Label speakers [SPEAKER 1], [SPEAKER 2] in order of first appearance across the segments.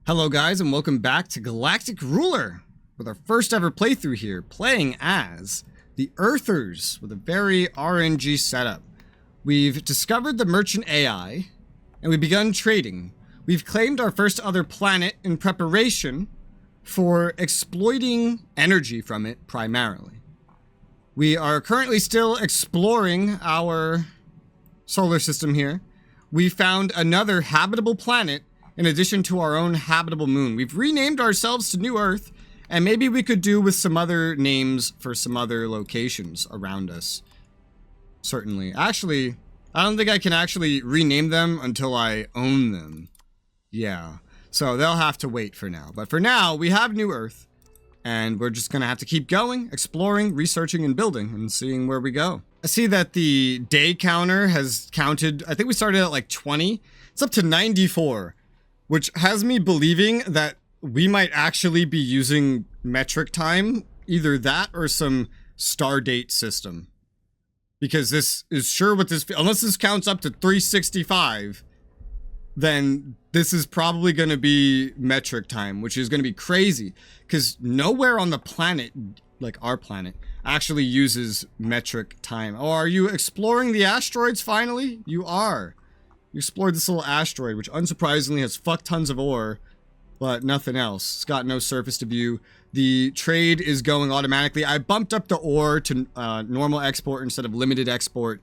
[SPEAKER 1] Hello guys, and welcome back to Galactic Ruler with our first ever playthrough here, playing as the Earthers with a very RNG setup. We've discovered the merchant AI and we've begun trading. We've claimed our first other planet in preparation for exploiting energy from it primarily. We are currently still exploring our solar system here. We found another habitable planet in addition to our own habitable moon. We've renamed ourselves to New Earth, and maybe we could do with some other names for some other locations around us. Certainly. Actually, I don't think I can actually rename them until I own them. Yeah. So they'll have to wait for now. But for now, we have New Earth, and we're just gonna have to keep going, exploring, researching, and building, and seeing where we go. I see that the day counter has counted, I think we started at like 20. It's up to 94. Which has me believing that we might actually be using metric time, either that or some star date system. Because this is sure what this, unless this counts up to 365, then this is probably going to be metric time, which is going to be crazy. Because nowhere on the planet, like our planet, actually uses metric time. Oh, are you exploring the asteroids finally? You are. You explored this little asteroid, which unsurprisingly has fuck tons of ore, but nothing else. It's got no surface to view. The trade is going automatically. I bumped up the ore to normal export instead of limited export.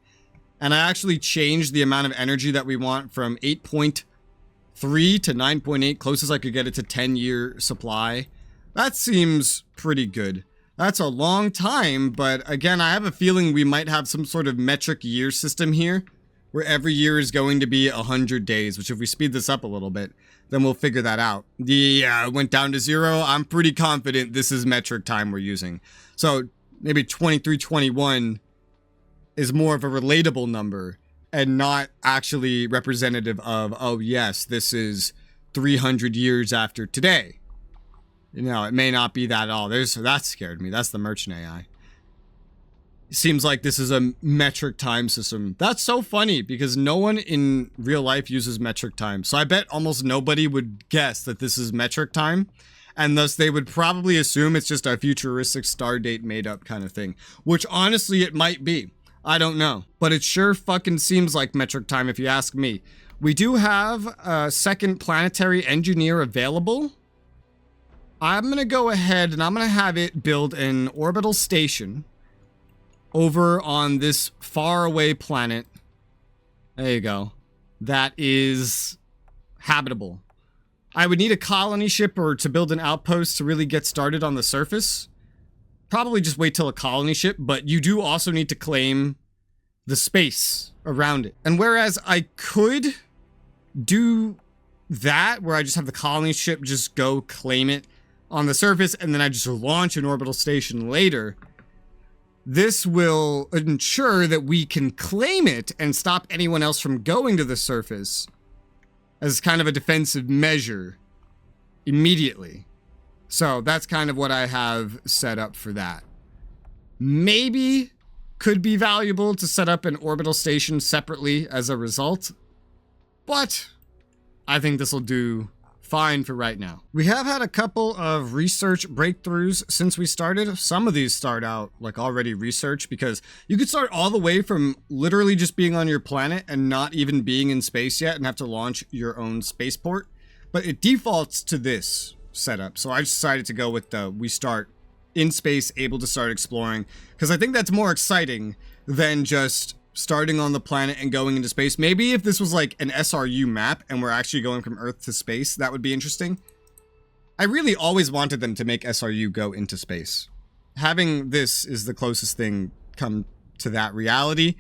[SPEAKER 1] And I actually changed the amount of energy that we want from 8.3 to 9.8, closest I could get it to 10-year supply. That seems pretty good. That's a long time, but again, I have a feeling we might have some sort of metric year system here, where every year is going to be 100 days, which if we speed this up a little bit, then we'll figure that out. Yeah, it went down to 0. I'm pretty confident this is metric time we're using. So maybe 2321 is more of a relatable number and not actually representative of, oh yes, this is 300 years after today. You know, it may not be that at all. That scared me. That's the merchant AI. Seems like this is a metric time system. That's so funny because no one in real life uses metric time. So I bet almost nobody would guess that this is metric time. And thus they would probably assume it's just a futuristic star date made up kind of thing. Which honestly it might be. I don't know. But it sure fucking seems like metric time if you ask me. We do have a second planetary engineer available. I'm going to go ahead and I'm going to have it build an orbital station over on this faraway planet. There you go. That is habitable. I would need a colony ship or to build an outpost to really get started on the surface. Probably just wait till a colony ship, but you do also need to claim the space around it. And whereas I could do that, where I just have the colony ship just go claim it on the surface, and then I just launch an orbital station later, this will ensure that we can claim it and stop anyone else from going to the surface as kind of a defensive measure immediately. So that's kind of what I have set up for that. Maybe could be valuable to set up an orbital station separately as a result, but I think this will do fine for right now. We have had a couple of research breakthroughs since we started. Some of these start out like already research because you could start all the way from literally just being on your planet and not even being in space yet and have to launch your own spaceport. But it defaults to this setup. So I decided to go with the we start in space, able to start exploring, because I think that's more exciting than just starting on the planet and going into space. Maybe if this was like an SRU map and we're actually going from Earth to space, that would be interesting. I really always wanted them to make SRU go into space. Having this is the closest thing come to that reality.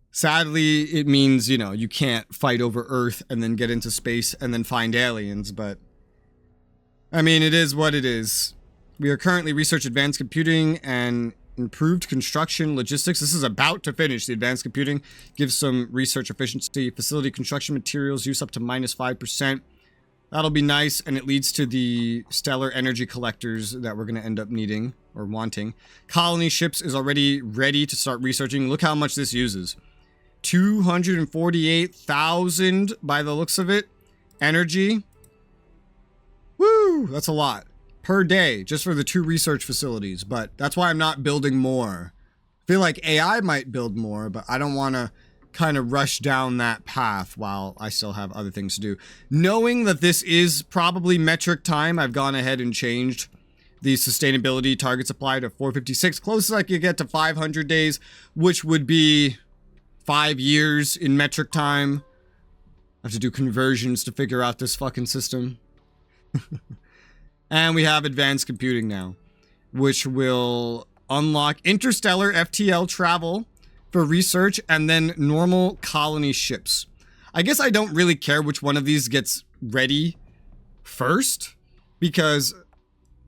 [SPEAKER 1] Sadly, it means, you know, you can't fight over Earth and then get into space and then find aliens, but I mean, it is what it is. We are currently researching advanced computing and improved construction logistics. This is about to finish. The advanced computing gives some research efficiency, facility construction materials use up to -5%. That'll be nice, and it leads to the stellar energy collectors that we're going to end up needing or wanting. Colony ships is already ready to start researching. Look how much this uses. 248,000 by the looks of it. Energy. Woo! That's a lot per day just for the 2 research facilities, but that's why I'm not building more. I feel like AI might build more, but I don't want to kind of rush down that path while I still have other things to do. Knowing that this is probably metric time, I've gone ahead and changed the sustainability target supply to 456, closest I could get to 500 days, which would be 5 years in metric time. I have to do conversions to figure out this fucking system. And we have advanced computing now, which will unlock interstellar FTL travel for research and then normal colony ships. I guess I don't really care which one of these gets ready first, because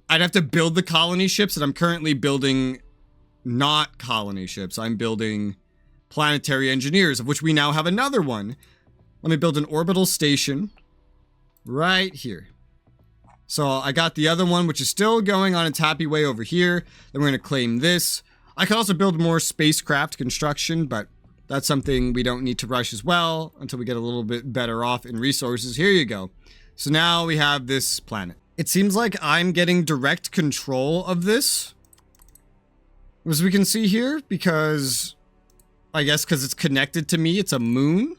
[SPEAKER 1] I'd have to build the colony ships, and I'm currently building not colony ships. I'm building planetary engineers, of which we now have another one. Let me build an orbital station right here. So I got the other one, which is still going on its happy way over here. Then we're going to claim this. I could also build more spacecraft construction, but that's something we don't need to rush as well until we get a little bit better off in resources. Here you go. So now we have this planet. It seems like I'm getting direct control of this, as we can see here, because I guess because it's connected to me, it's a moon.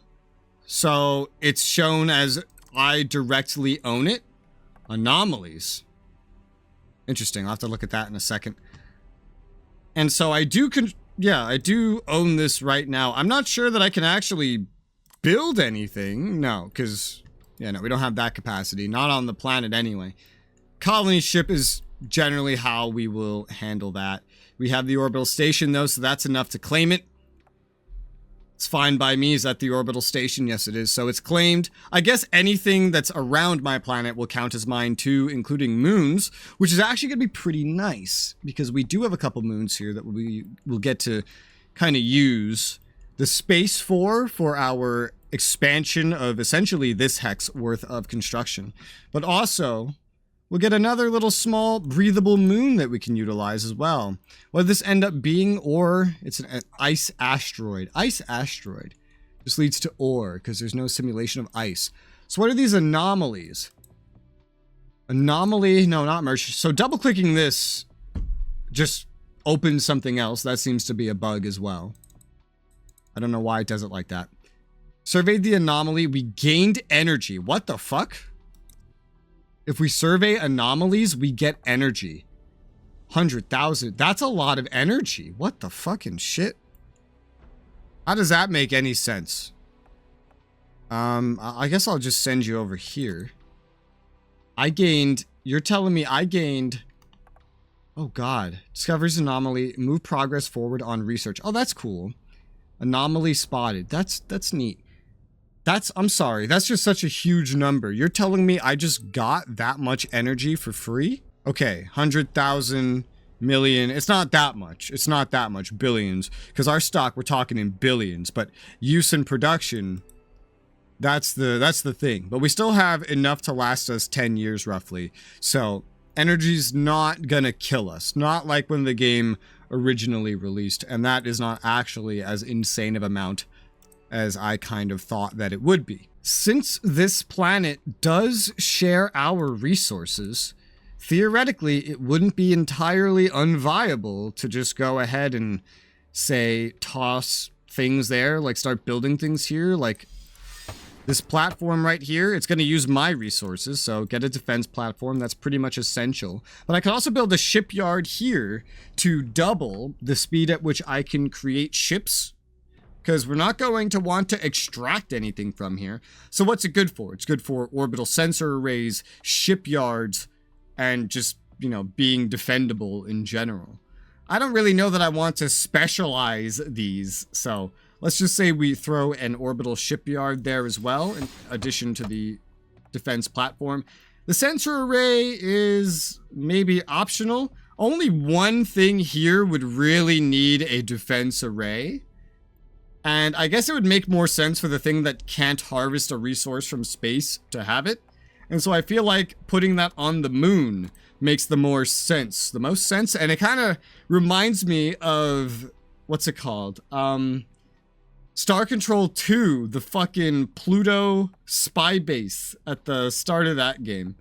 [SPEAKER 1] So it's shown as I directly own it. Anomalies. Interesting. I'll have to look at that in a second. And so I do own this right now. I'm not sure that I can actually build anything. No, because, yeah, no, we don't have that capacity. Not on the planet anyway. Colony ship is generally how we will handle that. We have the orbital station, though, so that's enough to claim it. It's fine by me. Is that the orbital station? Yes, it is. So it's claimed. I guess anything that's around my planet will count as mine too, including moons, which is actually going to be pretty nice because we do have a couple moons here that we will get to kind of use the space for our expansion of essentially this hex worth of construction. But also, we'll get another little small breathable moon that we can utilize as well. What did this end up being? Ore. It's an ice asteroid. Ice asteroid. This leads to ore because there's no simulation of ice. So what are these anomalies? Anomaly. No, not merge. So double clicking this just opens something else. That seems to be a bug as well. I don't know why it does it like that. Surveyed the anomaly. We gained energy. What the fuck? If we survey anomalies, we get energy. 100,000. That's a lot of energy. What the fucking shit? How does that make any sense? I guess I'll just send you over here. You're telling me I gained... Oh god. Discovers anomaly. Move progress forward on research. Oh, that's cool. Anomaly spotted. That's neat. I'm sorry, that's just such a huge number. You're telling me I just got that much energy for free? Okay, 100,000 million. It's not that much. It's not that much. Billions. Because our stock, we're talking in billions. But use and production, that's the thing. But we still have enough to last us 10 years roughly. So energy's not gonna kill us. Not like when the game originally released. And that is not actually as insane of amount as I kind of thought that it would be. Since this planet does share our resources, theoretically, it wouldn't be entirely unviable to just go ahead and, say, toss things there, like start building things here, like this platform right here. It's going to use my resources, so get a defense platform. That's pretty much essential. But I can also build a shipyard here to double the speed at which I can create ships, because we're not going to want to extract anything from here. So what's it good for? It's good for orbital sensor arrays, shipyards, and just, you know, being defendable in general. I don't really know that I want to specialize these, so let's just say we throw an orbital shipyard there as well, in addition to the defense platform. The sensor array is maybe optional. Only one thing here would really need a defense array. And I guess it would make more sense for the thing that can't harvest a resource from space to have it. And so I feel like putting that on the moon makes the most sense. And it kind of reminds me of, what's it called? Star Control 2, the fucking Pluto spy base at the start of that game.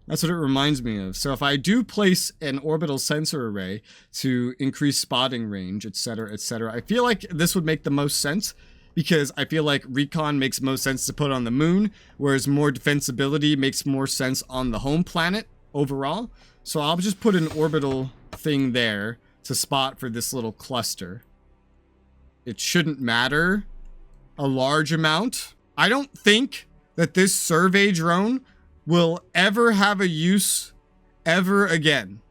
[SPEAKER 1] That's what it reminds me of. So if I do place an orbital sensor array to increase spotting range, etc., etc., I feel like this would make the most sense, because I feel like recon makes most sense to put on the moon, whereas more defensibility makes more sense on the home planet overall. So I'll just put an orbital thing there to spot for this little cluster. It shouldn't matter a large amount. I don't think that this survey drone will ever have a use ever again.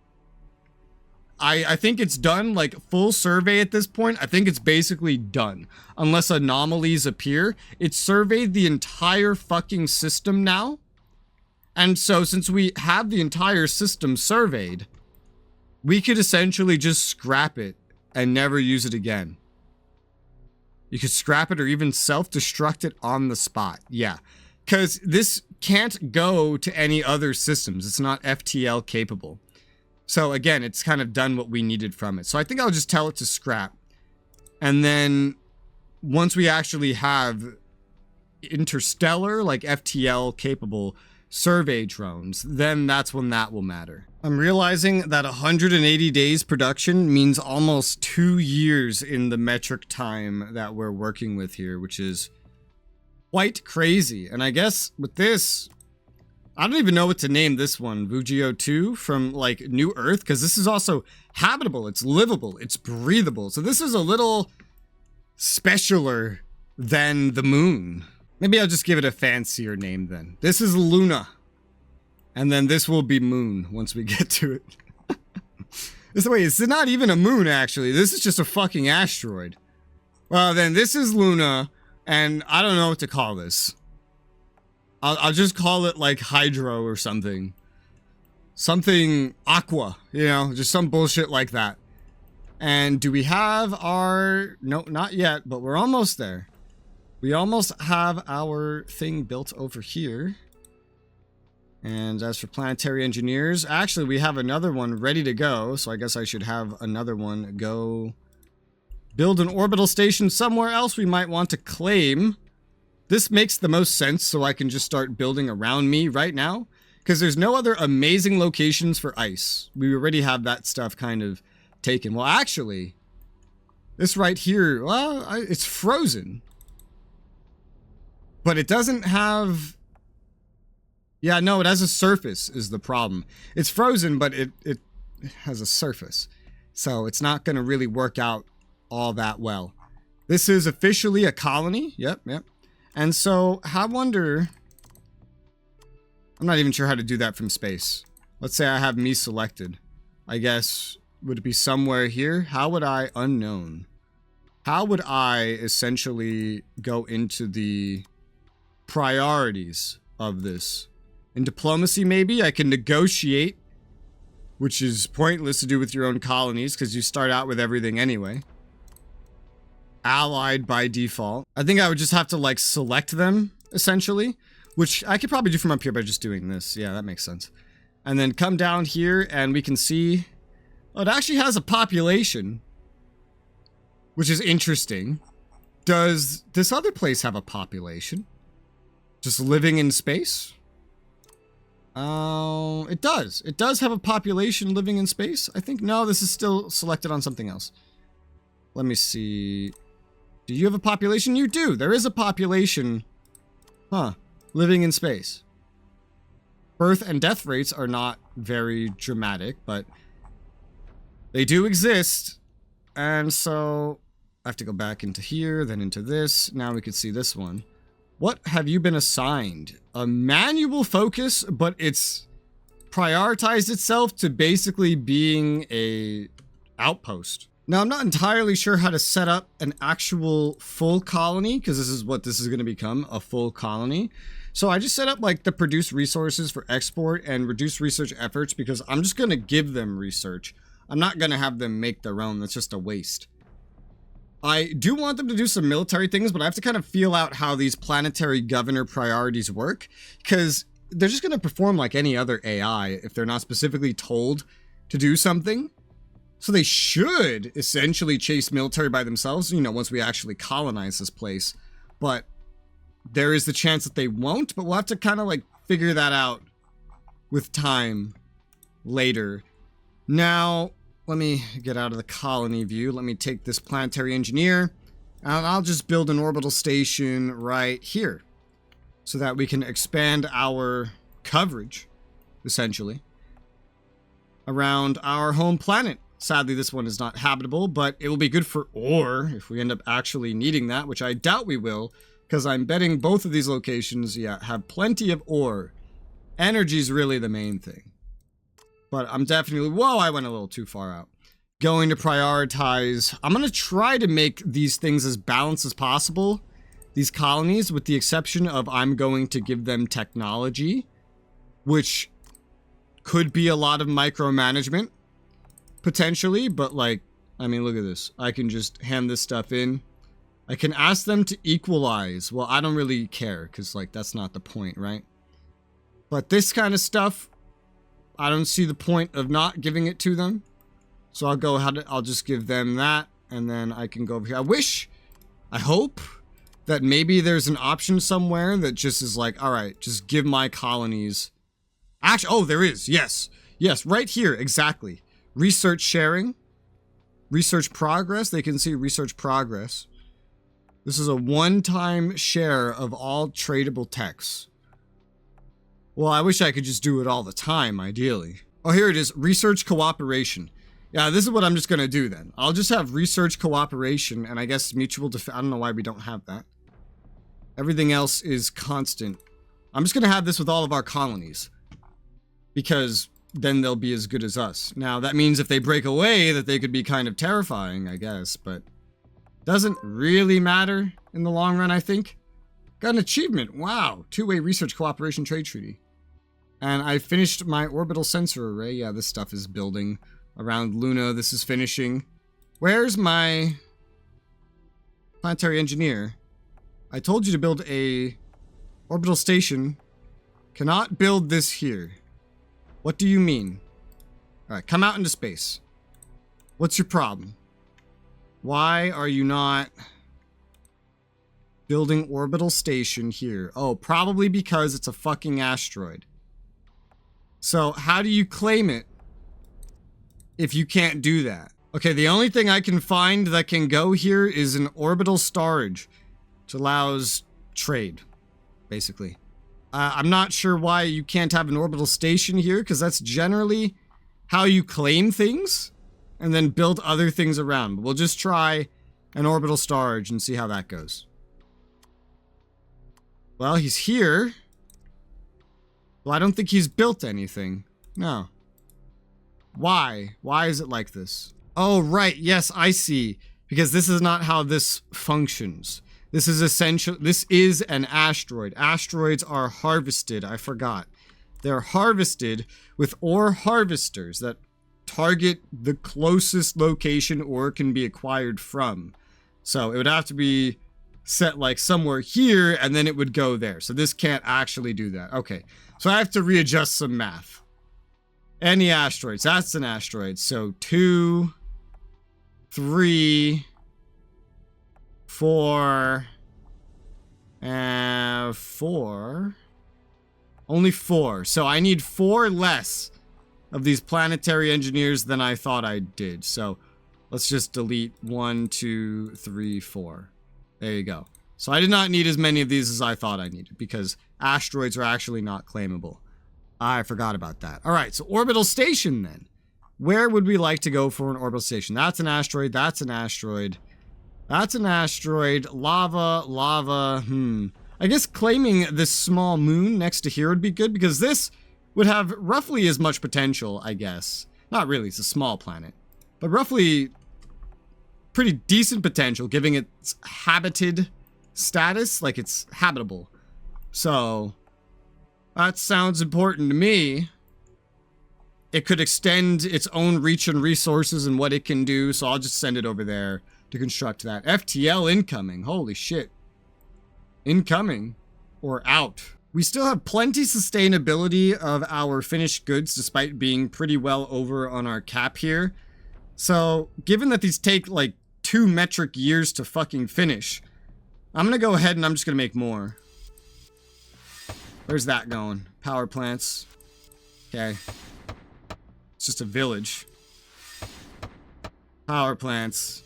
[SPEAKER 1] I think it's done, like full survey at this point. I think it's basically done. Unless anomalies appear. It's surveyed the entire fucking system now. And so since we have the entire system surveyed, we could essentially just scrap it and never use it again. You could scrap it or even self-destruct it on the spot. Yeah. Because this can't go to any other systems. It's not FTL capable. So again, it's kind of done what we needed from it. So I think I'll just tell it to scrap. And then once we actually have interstellar, like FTL capable survey drones, then that's when that will matter. I'm realizing that 180 days production means almost 2 years in the metric time that we're working with here, which is quite crazy. And I guess with this, I don't even know what to name this one. Vugio 2 from like New Earth, because this is also habitable, it's livable, it's breathable. So this is a little specialer than the moon. Maybe I'll just give it a fancier name then. This is Luna. And then this will be Moon once we get to it. This way, it's not even a moon actually. This is just a fucking asteroid. Well then this is Luna, and I don't know what to call this. I'll just call it like Hydro or something. Something Aqua, you know, just some bullshit like that. And do we have our... No, not yet, but we're almost there. We almost have our thing built over here. And as for planetary engineers, actually we have another one ready to go. So I guess I should have another one go build an orbital station somewhere else we might want to claim. This makes the most sense, so I can just start building around me right now. Because there's no other amazing locations for ice. We already have that stuff kind of taken. Well, actually, this right here, well, it's frozen. But it doesn't have... Yeah, no, it has a surface is the problem. It's frozen, but it has a surface. So it's not going to really work out all that well. This is officially a colony. Yep. And so, I wonder... I'm not even sure how to do that from space. Let's say I have me selected. I guess, would it be somewhere here? How would I... Unknown. How would I essentially go into the priorities of this? In diplomacy, maybe? I can negotiate, which is pointless to do with your own colonies, because you start out with everything anyway. Allied by default. I think I would just have to like select them essentially, which I could probably do from up here by just doing this. Yeah, that makes sense. And then come down here and we can see, oh, it actually has a population, which is interesting. Does this other place have a population? Just living in space? It does. It does have a population living in space. I think, no, this is still selected on something else. Let me see. Do you have a population? You do. There is a population, living in space. Birth and death rates are not very dramatic, but they do exist. And so I have to go back into here, then into this. Now we can see this one. What have you been assigned? A manual focus, but it's prioritized itself to basically being a outpost. Now, I'm not entirely sure how to set up an actual full colony, because this is what this is going to become, a full colony. So I just set up like the produce resources for export and reduce research efforts, because I'm just going to give them research. I'm not going to have them make their own. That's just a waste. I do want them to do some military things, but I have to kind of feel out how these planetary governor priorities work, because they're just going to perform like any other AI if they're not specifically told to do something. So they should essentially chase military by themselves, you know, once we actually colonize this place. But there is the chance that they won't, but we'll have to kind of like figure that out with time later. Now, let me get out of the colony view. Let me take this planetary engineer, and I'll just build an orbital station right here so that we can expand our coverage, essentially, around our home planet. Sadly, this one is not habitable, but it will be good for ore if we end up actually needing that, which I doubt we will, because I'm betting both of these locations, yeah, have plenty of ore. Energy is really the main thing. But I'm definitely, whoa, I went a little too far out. Going to prioritize, I'm going to try to make these things as balanced as possible, these colonies, with the exception of I'm going to give them technology, which could be a lot of micromanagement, potentially, but like, I mean, look at this. I can just hand this stuff in. I can ask them to equalize. Well, I don't really care, because like, that's not the point, right? But this kind of stuff, I don't see the point of not giving it to them. So I'll go ahead, I'll just give them that, and then I can go over here. I hope that maybe there's an option somewhere that just is like, all right, just give my colonies. Actually, oh, there is. Yes. Yes, right here. Exactly. Research sharing. Research progress. They can see research progress. This is a one-time share of all tradable techs. Well, I wish I could just do it all the time, ideally. Oh, here it is. Research cooperation. Yeah, this is what I'm just going to do then. I'll just have research cooperation, and I guess mutual defense. I don't know why we don't have that. Everything else is constant. I'm just going to have this with all of our colonies, because then they'll be as good as us. Now, that means if they break away, that they could be kind of terrifying, I guess, but doesn't really matter in the long run, I think. Got an achievement. Wow. Two-way research cooperation trade treaty. And I finished my orbital sensor array. Yeah, this stuff is building around Luna. This is finishing. Where's my planetary engineer? I told you to build a orbital station. Cannot build this here. What do you mean? Alright, come out into space. What's your problem? Why are you not building orbital station here? Oh, probably because it's a fucking asteroid. So, how do you claim it if you can't do that? Okay, the only thing I can find that can go here is an orbital storage, which allows trade, basically. I'm not sure why you can't have an orbital station here, because that's generally how you claim things and then build other things around. But we'll just try an orbital storage and see how that goes. Well, he's here. Well, I don't think he's built anything. No. Why? Why is it like this? Oh, right. Yes, I see. Because this is not how this functions. This is essential. This is an asteroid. Asteroids are harvested. I forgot. They're harvested with ore harvesters that target the closest location ore can be acquired from. So it would have to be set like somewhere here, and then it would go there. So this can't actually do that. Okay. So I have to readjust some math. Any asteroids. That's an asteroid. So 2, 3, 4, 4. Only 4. So I need 4 less of these planetary engineers than I thought I did. So let's just delete 1, 2, 3, 4. There you go. So I did not need as many of these as I thought I needed, because asteroids are actually not claimable. I forgot about that. All right, so orbital station then. Where would we like to go for an orbital station? That's an asteroid. That's an asteroid. That's an asteroid. Lava, lava. I guess claiming this small moon next to here would be good, because this would have roughly as much potential, I guess. Not really, it's a small planet. But roughly pretty decent potential, giving its habited status, like it's habitable. So that sounds important to me. It could extend its own reach and resources and what it can do, so I'll just send it over there to construct that. FTL incoming. Holy shit. Incoming or out. We still have plenty sustainability of our finished goods despite being pretty well over on our cap here. So given that these take like 2 metric years to fucking finish, I'm gonna go ahead and I'm just gonna make more. Where's that going? Power plants. Okay. It's just a village. Power plants.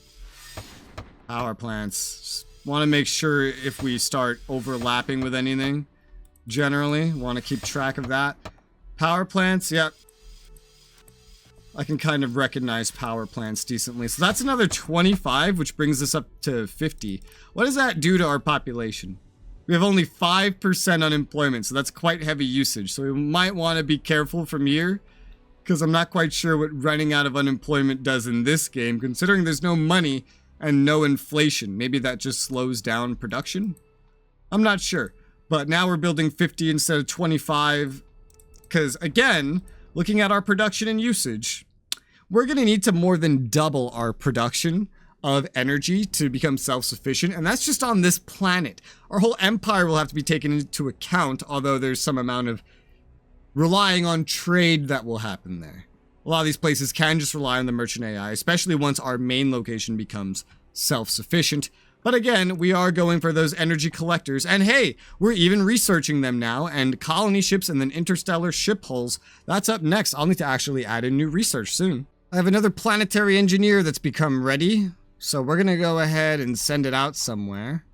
[SPEAKER 1] Power plants. Just want to make sure if we start overlapping with anything. Generally, want to keep track of that. Power plants, yep. I can kind of recognize power plants decently. So that's another 25, which brings us up to 50. What does that do to our population? We have only 5% unemployment, so that's quite heavy usage. So we might want to be careful from here, because I'm not quite sure what running out of unemployment does in this game, considering there's no money and no inflation. Maybe that just slows down production? I'm not sure. But now we're building 50 instead of 25, because again, looking at our production and usage, we're going to need to more than double our production of energy to become self-sufficient, and that's just on this planet. Our whole empire will have to be taken into account, although there's some amount of relying on trade that will happen there. A lot of these places can just rely on the merchant AI, especially once our main location becomes self-sufficient. But again, we are going for those energy collectors, and hey, we're even researching them now, and colony ships and then interstellar ship hulls, that's up next. I'll need to actually add in new research soon. I have another planetary engineer that's become ready, so we're gonna go ahead and send it out somewhere.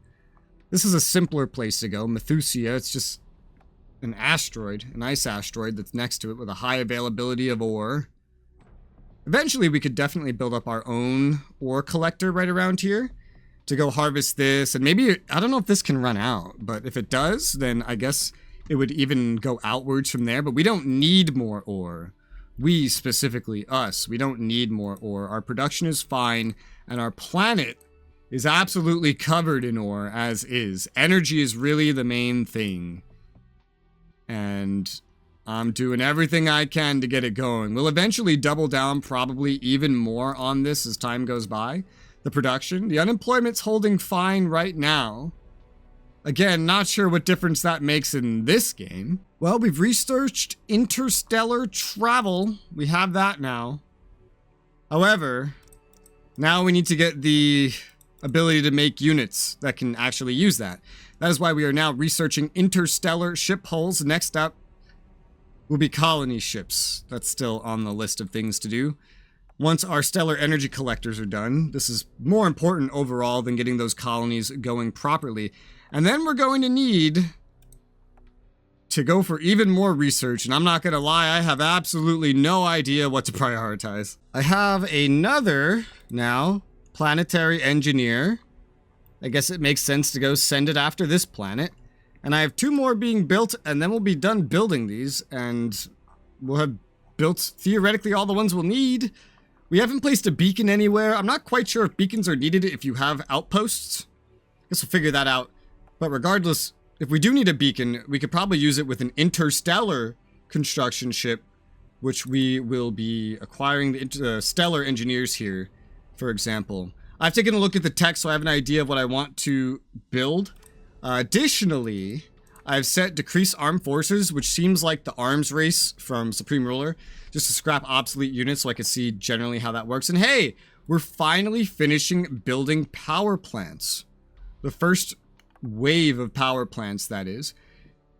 [SPEAKER 1] This is a simpler place to go, Methusia. It's just an asteroid, an ice asteroid that's next to it with a high availability of ore. Eventually, we could definitely build up our own ore collector right around here to go harvest this, and maybe, I don't know if this can run out, but if it does, then I guess it would even go outwards from there, but we don't need more ore. We, specifically us, we don't need more ore. Our production is fine, and our planet is absolutely covered in ore as is. Energy is really the main thing. And I'm doing everything I can to get it going. We'll eventually double down probably even more on this as time goes by. The production. The unemployment's holding fine right now. Again, not sure what difference that makes in this game. Well, we've researched interstellar travel. We have that now. However, now we need to get the ability to make units that can actually use that. That is why we are now researching interstellar ship hulls. Next up will be colony ships. That's still on the list of things to do. Once our stellar energy collectors are done, this is more important overall than getting those colonies going properly. And then we're going to need to go for even more research, and I'm not gonna lie, I have absolutely no idea what to prioritize. I have another, now, planetary engineer. I guess it makes sense to go send it after this planet. And I have 2 more being built, and then we'll be done building these, and we'll have built, theoretically, all the ones we'll need. We haven't placed a beacon anywhere. I'm not quite sure if beacons are needed if you have outposts. I guess we'll figure that out. But regardless, if we do need a beacon, we could probably use it with an interstellar construction ship, which we will be acquiring the stellar engineers here, for example. I've taken a look at the text, so I have an idea of what I want to build. Additionally, I've set decrease armed forces, which seems like the arms race from Supreme Ruler, just to scrap obsolete units so I can see generally how that works. And hey, we're finally finishing building power plants. The first wave of power plants, that is,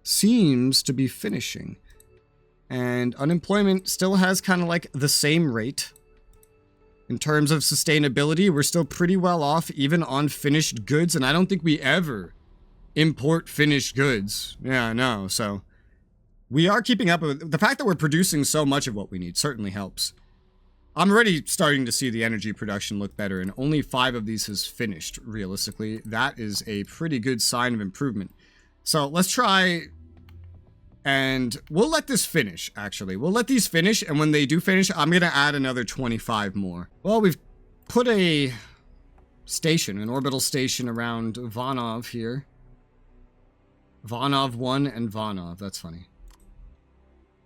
[SPEAKER 1] seems to be finishing. And unemployment still has kind of like the same rate. In terms of sustainability, we're still pretty well off even on finished goods, and I don't think we ever import finished goods. Yeah, no, so we are keeping up with the fact that we're producing so much of what we need certainly helps. I'm already starting to see the energy production look better, and only 5 of these has finished, realistically. That is a pretty good sign of improvement. So let's try, and we'll let this finish, actually. We'll let these finish, and when they do finish, I'm going to add another 25 more. Well, we've put a station, an orbital station around Vanov here. Vanov 1 and Vanov, that's funny.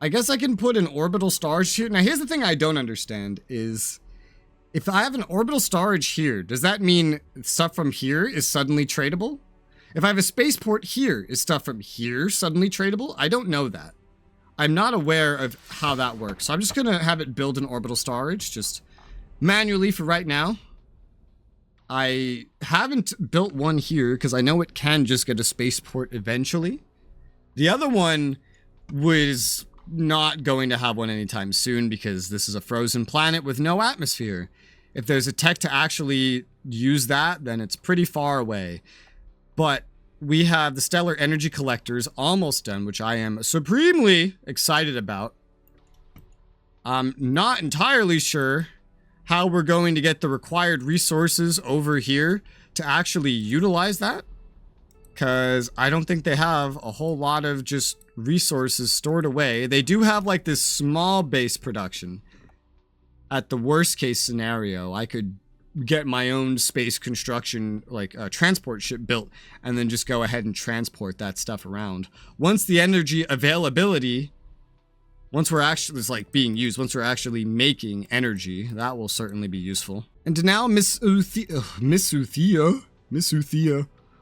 [SPEAKER 1] I guess I can put an orbital storage here. Now, here's the thing I don't understand is, if I have an orbital storage here, does that mean stuff from here is suddenly tradable? If I have a spaceport here, is stuff from here suddenly tradable? I don't know that. I'm not aware of how that works. So I'm just going to have it build an orbital storage, just manually for right now. I haven't built one here because I know it can just get a spaceport eventually. The other one was not going to have one anytime soon because this is a frozen planet with no atmosphere. If there's a tech to actually use that, then it's pretty far away. But we have the stellar energy collectors almost done, which I am supremely excited about. I'm not entirely sure how we're going to get the required resources over here to actually utilize that, because I don't think they have a whole lot of just resources stored away. They do have like this small base production. At the worst case scenario, I could get my own space construction, like a transport ship built, and then just go ahead and transport that stuff around. Once the energy availability, once we're actually, it's like being used, once we're actually making energy, that will certainly be useful. And now Miss Uthia.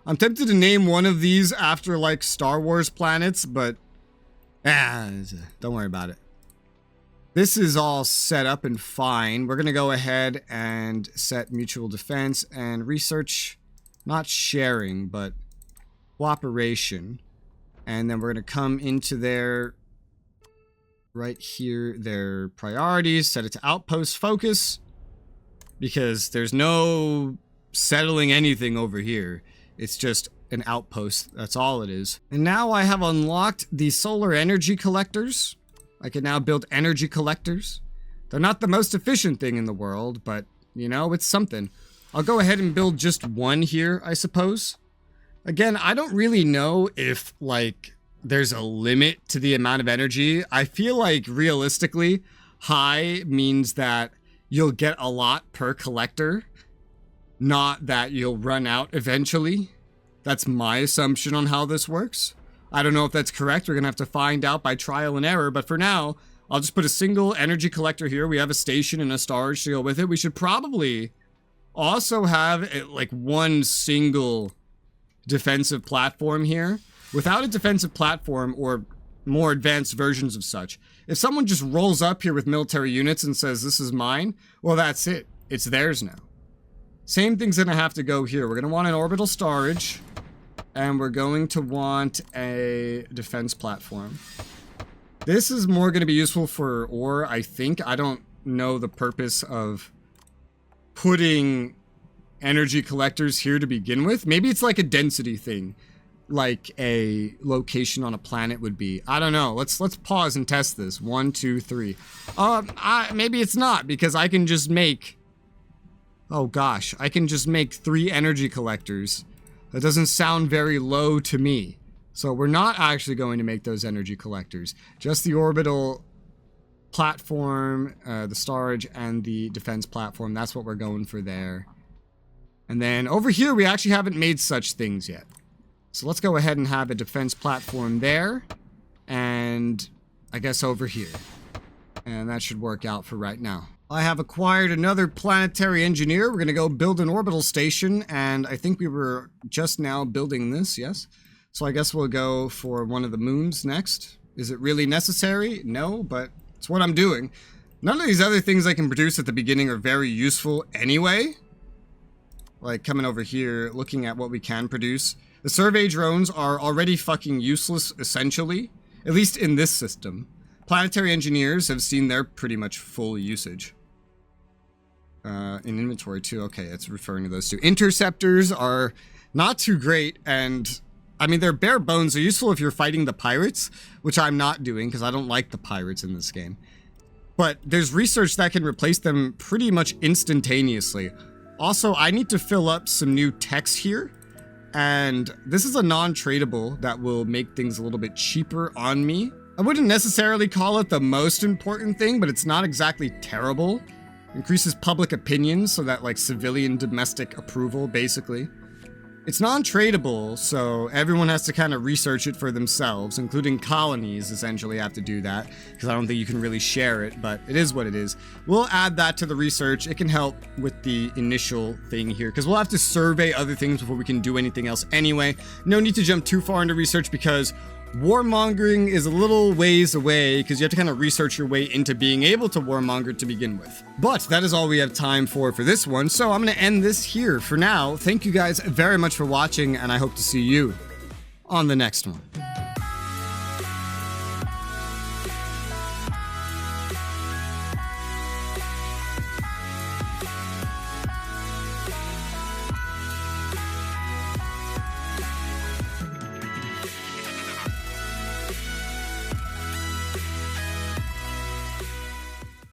[SPEAKER 1] I'm tempted to name one of these after like Star Wars planets, but don't worry about it. This is all set up and fine. We're going to go ahead and set mutual defense and research, not sharing, but cooperation. And then we're going to come into their, right here, their priorities, set it to outpost focus, because there's no settling anything over here. It's just an outpost. That's all it is. And now I have unlocked the solar energy collectors. I can now build energy collectors. They're not the most efficient thing in the world, but, you know, it's something. I'll go ahead and build just one here, I suppose. Again, I don't really know if, like, there's a limit to the amount of energy. I feel like, realistically, high means that you'll get a lot per collector, not that you'll run out eventually. That's my assumption on how this works. I don't know if that's correct. We're going to have to find out by trial and error. But for now, I'll just put a single energy collector here. We have a station and a storage to go with it. We should probably also have like one single defensive platform here. Without a defensive platform or more advanced versions of such, if someone just rolls up here with military units and says, this is mine, well, that's it. It's theirs now. Same thing's going to have to go here. We're going to want an orbital storage. And we're going to want a defense platform. This is more going to be useful for ore, I think. I don't know the purpose of putting energy collectors here to begin with. Maybe it's like a density thing, like a location on a planet would be. I don't know. Let's pause and test this. 1, 2, 3. Maybe it's not, because I can just make... Oh gosh, I can just make 3 energy collectors. That doesn't sound very low to me. So we're not actually going to make those energy collectors. Just the orbital platform, the storage, and the defense platform. That's what we're going for there. And then over here, we actually haven't made such things yet. So let's go ahead and have a defense platform there. And I guess over here. And that should work out for right now. I have acquired another planetary engineer. We're going to go build an orbital station, and I think we were just now building this, yes? So I guess we'll go for one of the moons next. Is it really necessary? No, but it's what I'm doing. None of these other things I can produce at the beginning are very useful anyway. Like coming over here, looking at what we can produce. The survey drones are already fucking useless, essentially. At least in this system. Planetary engineers have seen their pretty much full usage. In inventory too. Okay, it's referring to those two. Interceptors are not too great, and I mean, they're bare bones. They're useful if you're fighting the pirates, which I'm not doing because I don't like the pirates in this game. But there's research that can replace them pretty much instantaneously. Also, I need to fill up some new text here, and this is a non-tradable that will make things a little bit cheaper on me. I wouldn't necessarily call it the most important thing, but it's not exactly terrible. Increases public opinion, so that like civilian domestic approval, basically. It's non-tradable, so everyone has to kind of research it for themselves, including colonies essentially have to do that, because I don't think you can really share it, but it is what it is. We'll add that to the research. It can help with the initial thing here, because we'll have to survey other things before we can do anything else anyway. No need to jump too far into research, because warmongering is a little ways away, because you have to kind of research your way into being able to warmonger to begin with. But that is all we have time for this one, so I'm going to end this here for now. Thank you guys very much for watching, and I hope to see you on the next one.